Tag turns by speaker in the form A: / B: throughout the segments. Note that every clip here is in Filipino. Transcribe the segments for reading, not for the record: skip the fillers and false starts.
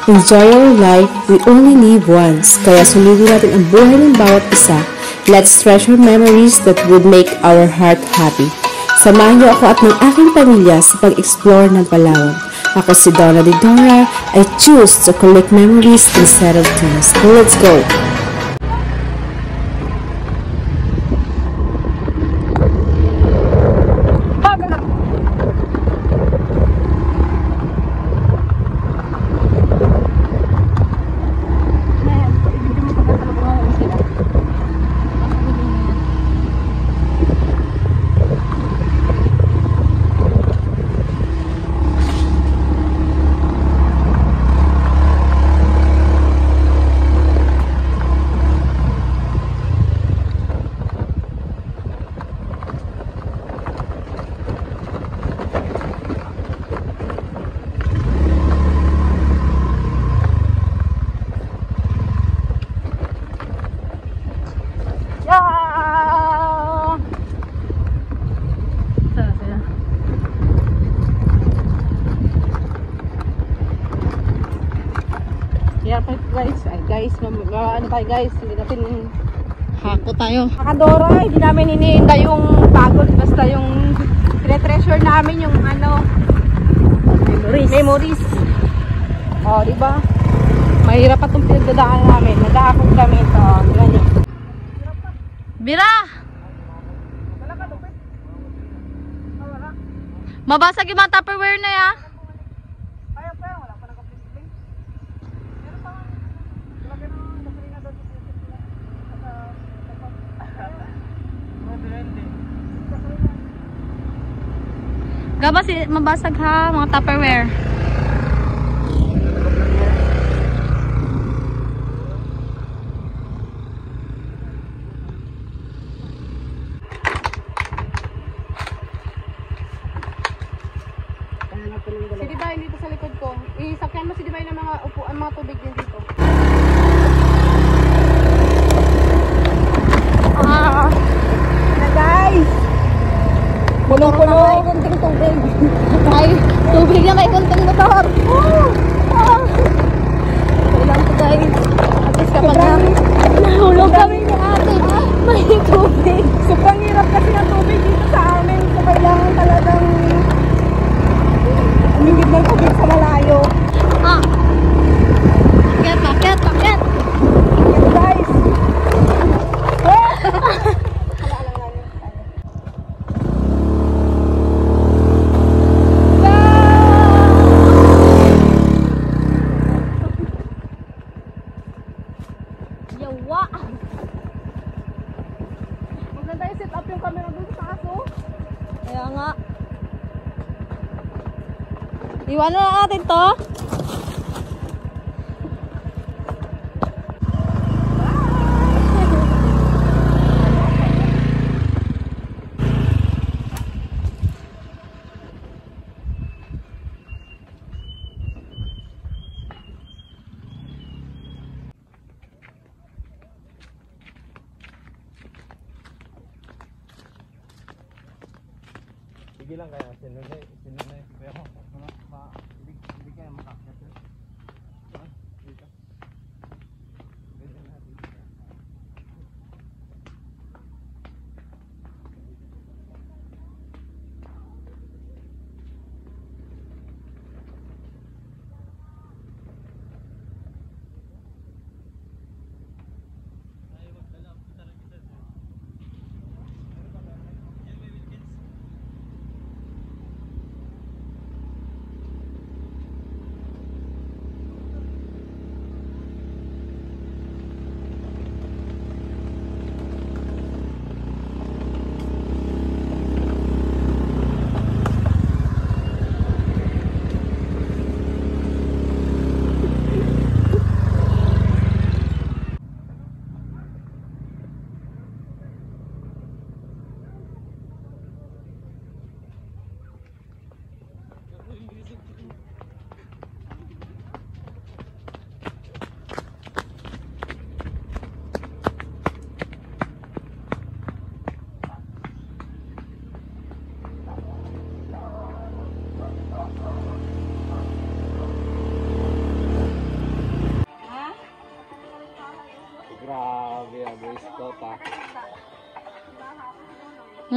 A: Enjoy our life, we only live once, kaya sulitin natin ang buhay ng bawat isa. Let's treasure memories that would make our heart happy. Samahan niyo ako at ng aking pamilya sa pag-explore ng Palawan. Ako si Donna Didora. I choose to collect memories instead of things. So let's go!
B: Ano tayo guys, hindi natin
C: hako tayo.
B: Kakadora, hindi namin iniinda yung pagod, basta yung tine-treasure namin yung ano, memories. Oh, di ba? Mahirap pa itong pinagdadaan namin. Nag-aakong kami ito. Tingnan niyo.
C: Bira! Mabasag yung mga Tupperware na ya. Gaba si mabasag ha, mga Tupperware.
B: Si Dibay dito sa likod ko. Isakyan mo si Dibay ng mga upuan, mga tubig din dito. Na guys! Punong-puno. May kunting tubig. Ay, tubig na may kunting motor. Kailan ko guys. At least kapag nahulog kami ni ate, may tubig. Sobrang hirap kasi ng tubig dito sa amin. So kailangan talagang umingid ng tubig sa malayo.
C: Paket.
B: Yes guys. Maganda yung set up yung camera dun sa taas, oh.
C: Kaya nga. Iwanan na natin to.
D: Sige lang kaya sinunay pero hindi kaya makakit. Dito.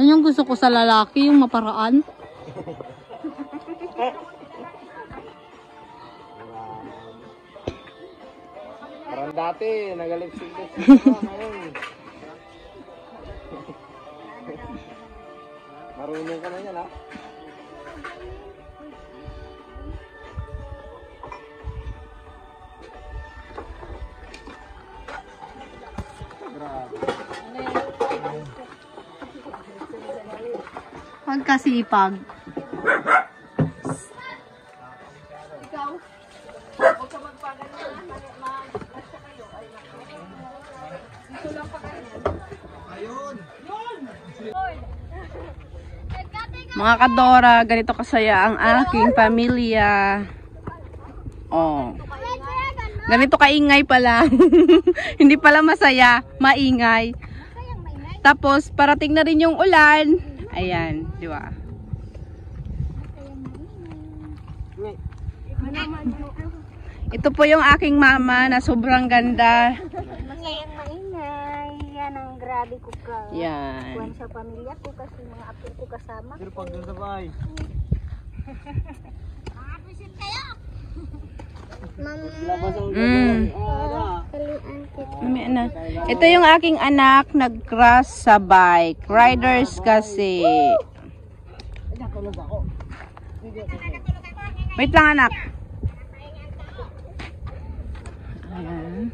C: Yan yung gusto ko sa lalaki, yung maparaan.
D: Parang dati, nagalipsik-lipsik na ngayon. Marunong ka na yan, ha? Grabe.
C: Pagkasipag. Mga kadora, ganito kasaya ang aking pamilya. Oh. Ganito kaingay pala. Hindi pala masaya, maingay. Tapos parating na rin yung ulan. Ayan, di ba? Ito po yung aking mama na sobrang ganda.
B: Yan ang grabe ko ka.
C: Yan.
B: Kuwan sa pamilya ko kasi mga apo ko kasama.
D: Pero pag dun sa bahay.
B: Appreciate kayo.
D: Labas ang
C: Na. Ito yung aking anak nag-cross sa bike. Riders kasi. Wait lang anak. Ayan.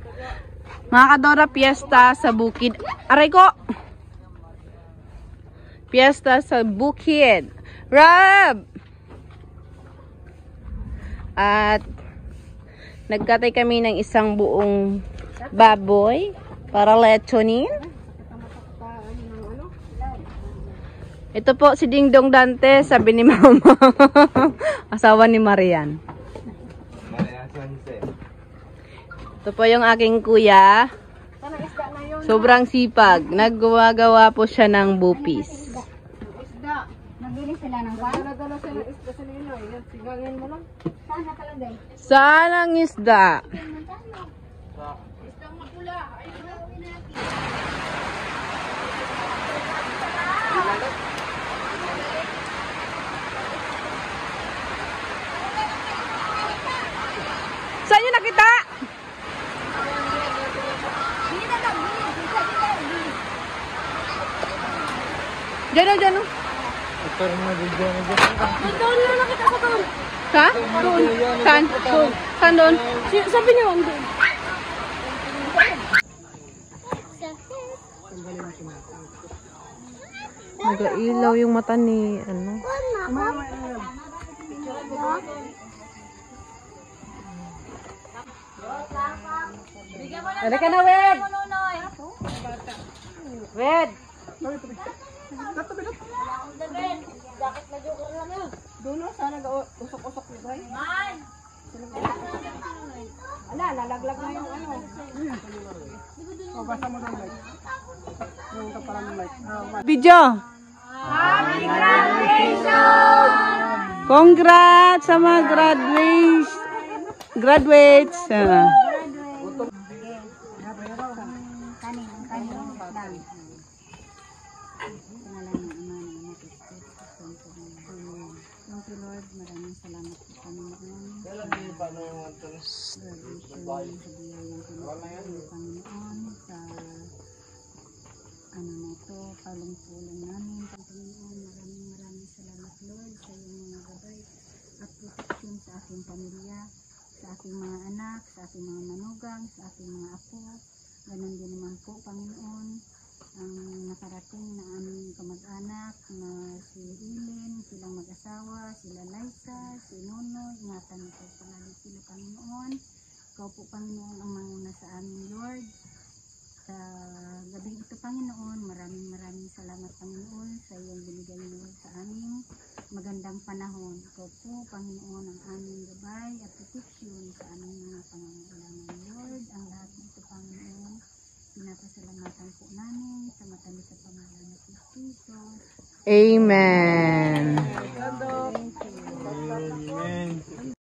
C: Mga kadora, piyesta sa bukid. Aray ko! Piyesta sa bukid. Rob! At nagkatay kami ng isang buong baboy para lechonin. Ito po si Dingdong Dante, sabi ni Mama. Asawa ni Marian. Ito po yung aking kuya. Sobrang sipag. Naggawa po siya ng bupis.
B: Nagbili sila ng kwan? Dala sila isda sa nino. Sigangin mo lang. Saan nakalagay?
C: Saan ang isda?
B: Isdang mapula. Ayun na uwi natin.
C: Saan nyo nakita? Diyan o.
D: Pero nabigyan na dyan.
B: Doon na nakita ko doon.
C: Ha?
B: Doon.
C: Saan? Saan doon?
B: Sabi niyo doon.
C: Nag-ilaw yung mata ni ano. Halika na, Wed! Wed!
B: Doon na sana usok-usok ni Bray. Ala, lalaglag na yung ano. Basta mo doon, Mike. Yung kapalan ng Mike.
C: Video!
B: Happy graduation!
C: Congrats sa mga graduates!
B: Ano na ito, palong-pulong namin. Panginoon, maraming salamat Lord sa iyong mga gabay at proteksyon sa aking pamilya, sa aking mga anak, sa aking mga manugang, sa aking mga apo. Ganon din naman po, Panginoon, ang nakarating na aming kamag-anak na si Ilin, silang mag-asawa, sila Liza, si Nonoy. Ingatan mo po palagi sila, Panginoon. Ikaw po, Panginoon, ang manguna sa amin, Lord. Sa gabing ito, Panginoon, maraming salamat, Panginoon, sa iyong binigay mo sa aming magandang panahon. Ikaw po, Panginoon, ang aming gabay at proteksyon sa aming mga pangangailangan, Lord. Ang lahat ng ito, Panginoon, pinapasalamatan po namin sa matamis sa pangalan ng Kristo.
C: Amen.
D: Amen.